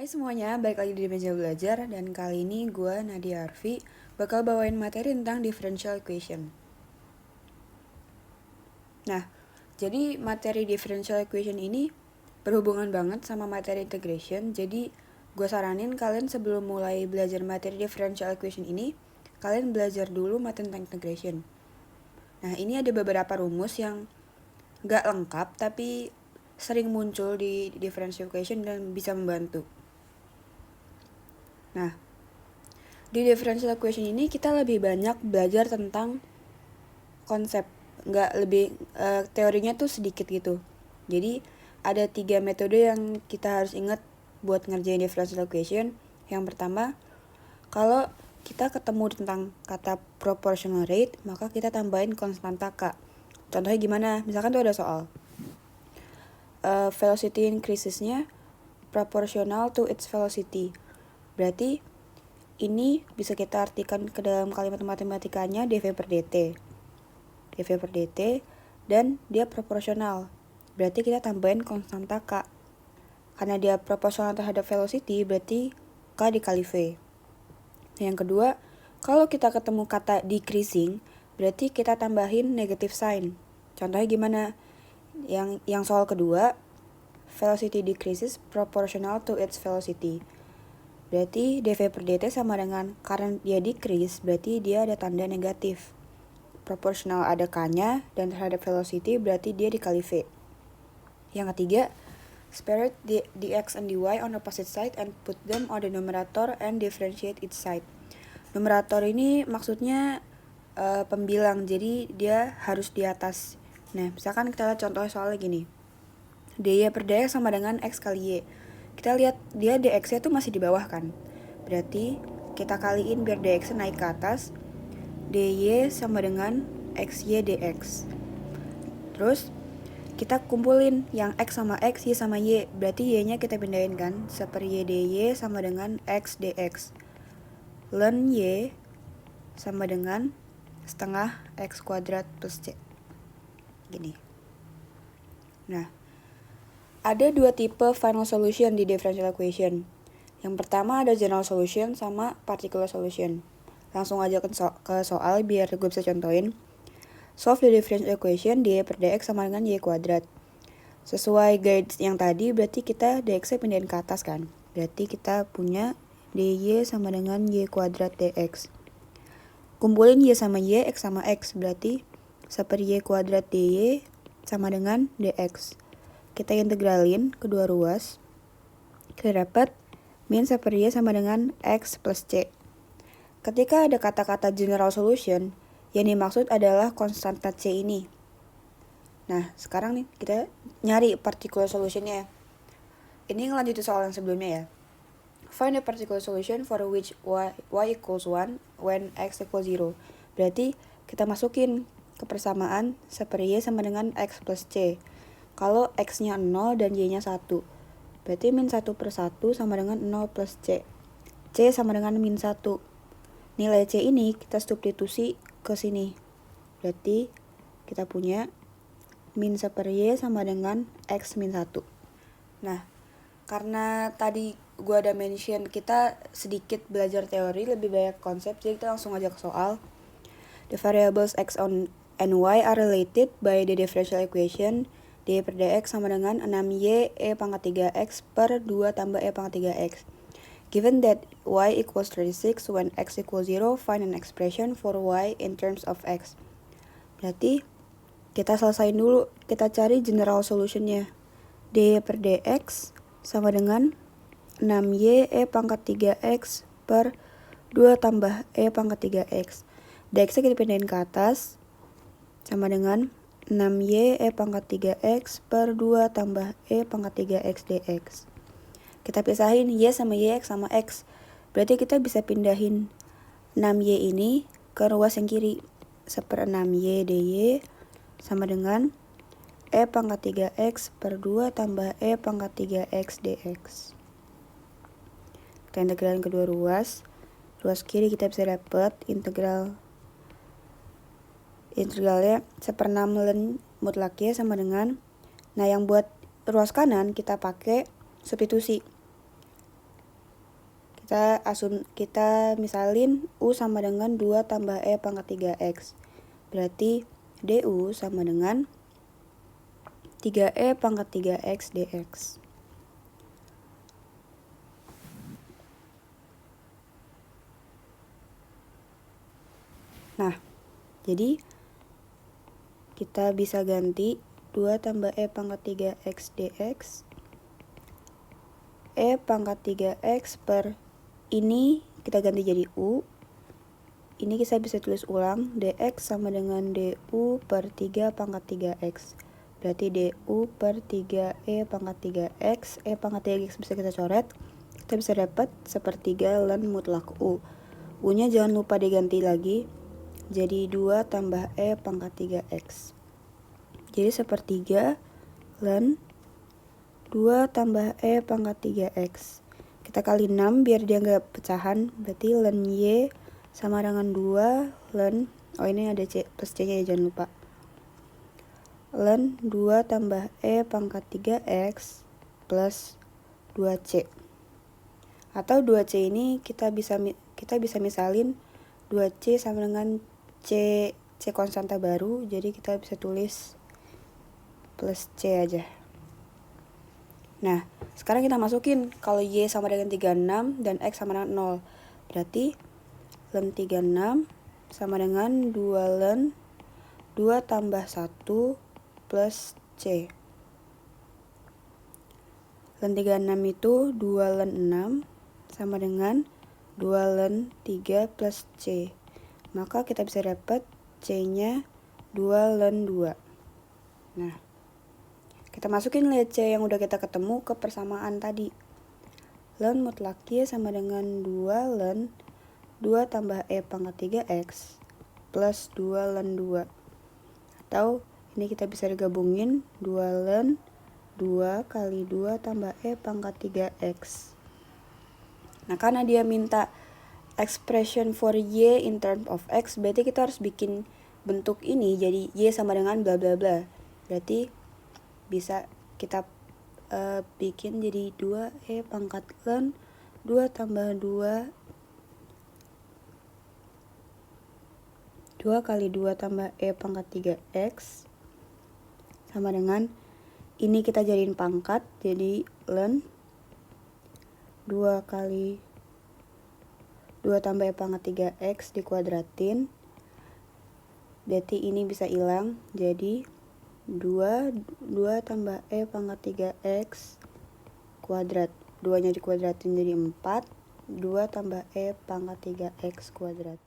Hai semuanya, balik lagi di Meja Belajar. Dan kali ini gue, Nadia Arfi, bakal bawain materi tentang differential equation. Nah, jadi materi differential equation ini berhubungan banget sama materi integration. Jadi gue saranin kalian sebelum mulai belajar materi differential equation ini, kalian belajar dulu materi tentang integration. Nah, ini ada beberapa rumus yang gak lengkap tapi sering muncul di differential equation dan bisa membantu. Nah, di differential equation ini kita lebih banyak belajar tentang konsep, nggak lebih teorinya tuh sedikit gitu. Jadi ada 3 metode yang kita harus ingat buat ngerjain differential equation. Yang pertama, kalau kita ketemu tentang kata proportional rate, maka kita tambahin konstanta K. Contohnya gimana? Misalkan tuh ada soal velocity increasesnya proportional to its velocity. Berarti ini bisa kita artikan ke dalam kalimat matematikanya dV per dt. dV per dt dan dia proporsional. Berarti kita tambahin konstanta K. Karena dia proporsional terhadap velocity, berarti K dikali V. Nah, yang kedua, kalau kita ketemu kata decreasing, berarti kita tambahin negative sign. Contohnya gimana? Yang soal kedua, velocity decreases proportional to its velocity. Berarti dV per dt sama dengan karena dia decrease, berarti dia ada tanda negatif. Proporsional ada K-nya dan terhadap velocity berarti dia dikali V. Yang ketiga, separate the dx and dy on opposite side and put them on the numerator and differentiate each side. Numerator ini maksudnya pembilang, jadi dia harus di atas. Nah, misalkan kita lihat contoh soalnya gini. dy per dx sama dengan x kali y. Kita lihat dia dx-nya tuh masih di bawah kan. Berarti kita kaliin biar dx naik ke atas. dy sama dengan xy dx. Terus kita kumpulin yang x sama x, y sama y. Berarti y-nya kita pindahin kan. Seper y dy sama dengan x dx. Ln y sama dengan setengah x kuadrat plus c. Gini. Nah, ada dua tipe final solution di differential equation. Yang pertama ada general solution sama particular solution. Langsung aja ke soal biar gue bisa contohin. Solve the differential equation dy per dx sama dengan y kuadrat. Sesuai guide yang tadi berarti kita dx-nya pindahin ke atas kan. Berarti kita punya dy sama dengan y kuadrat dx. Kumpulin y sama y, x sama x. Berarti seper y kuadrat dy sama dengan dx. Kita integralin kedua ruas. Kita dapat min seper y sama dengan x plus c. Ketika ada kata-kata general solution, yang dimaksud adalah konstanta c ini. Nah, sekarang nih kita nyari particular solutionnya. Ini ngelanjutin soal yang sebelumnya ya. Find a particular solution for which y equals 1 when x equals 0. Berarti kita masukin ke persamaan seper y sama dengan x plus c. Kalau x-nya 0 dan y-nya 1. Berarti min 1 per 1 sama dengan 0 plus c. C sama dengan min 1. Nilai c ini kita substitusi ke sini. Berarti kita punya min seper y sama dengan x min 1. Nah, karena tadi gue ada mention kita sedikit belajar teori, lebih banyak konsep, jadi kita langsung aja ke soal. The variables x and y are related by the differential equation dy per dx sama dengan 6y e pangkat 3x per 2 tambah e pangkat 3x. Given that y equals 36 when x equals 0, find an expression for y in terms of x. Berarti kita selesain dulu, kita cari general solutionnya. Dy per dx sama dengan 6y e pangkat 3x per 2 tambah e pangkat 3x. Dx-nya kita pindahin ke atas sama dengan 6y e pangkat 3x per 2 tambah e pangkat 3x dx. Kita pisahin y sama y, x sama x. Berarti kita bisa pindahin 6y ini ke ruas yang kiri. Seper 6y dy sama dengan e pangkat 3x per 2 tambah e pangkat 3x dx. Kita integralin kedua ruas. Ruas kiri kita bisa dapat integralnya seper 6 ln mutlak y sama dengan, nah yang buat ruas kanan kita pakai substitusi. Kita misalin U sama dengan 2 tambah E pangkat 3X. Berarti DU sama dengan 3E pangkat 3X dx. Nah, jadi kita bisa ganti 2 tambah E pangkat 3X dx. E pangkat 3X per ini kita ganti jadi U. Ini kita bisa tulis ulang, dx sama dengan du per 3 pangkat 3x. Berarti du per 3e pangkat 3x. E pangkat 3x bisa kita coret. Kita bisa dapat sepertiga ln mutlak u. U-nya jangan lupa diganti lagi. Jadi 2 tambah e pangkat 3x. Jadi sepertiga ln 2 tambah e pangkat 3x. Kita kali 6 biar dia nggak pecahan. Berarti ln y sama dengan 2 ln, ini ada C plus C nya ya, jangan lupa. Ln 2 tambah E pangkat 3X plus 2C. Atau 2C ini kita bisa misalin 2C sama dengan C konstanta baru, jadi kita bisa tulis plus C aja. Nah, sekarang kita masukin kalau Y sama dengan 36 dan X sama dengan 0. Berarti ln 36 sama dengan 2 ln 2 tambah 1 plus C. Ln 36 itu 2 ln 6 sama dengan 2 ln 3 plus C. Maka kita bisa dapat C-nya 2 ln 2. Nah, kita masukin nilai C yang udah kita ketemu ke persamaan tadi. Ln mutlak Y sama dengan 2 ln 2 tambah E pangkat 3X plus 2 ln 2. Atau ini kita bisa digabungin 2 ln 2 kali 2 tambah E pangkat 3X. Nah, karena dia minta expression for Y in terms of X, berarti kita harus bikin bentuk ini jadi Y sama dengan bla bla bla. Berarti bisa kita bikin jadi 2E pangkat ln 2 tambah 2 kali 2 tambah E pangkat 3X sama dengan ini kita jadiin pangkat, jadi ln 2 kali 2 tambah E pangkat 3X dikuadratin. Berarti ini bisa hilang, jadi 2 tambah E pangkat 3X kuadrat. 2 nya dikuadratin jadi 4, 2 tambah E pangkat 3X kuadrat.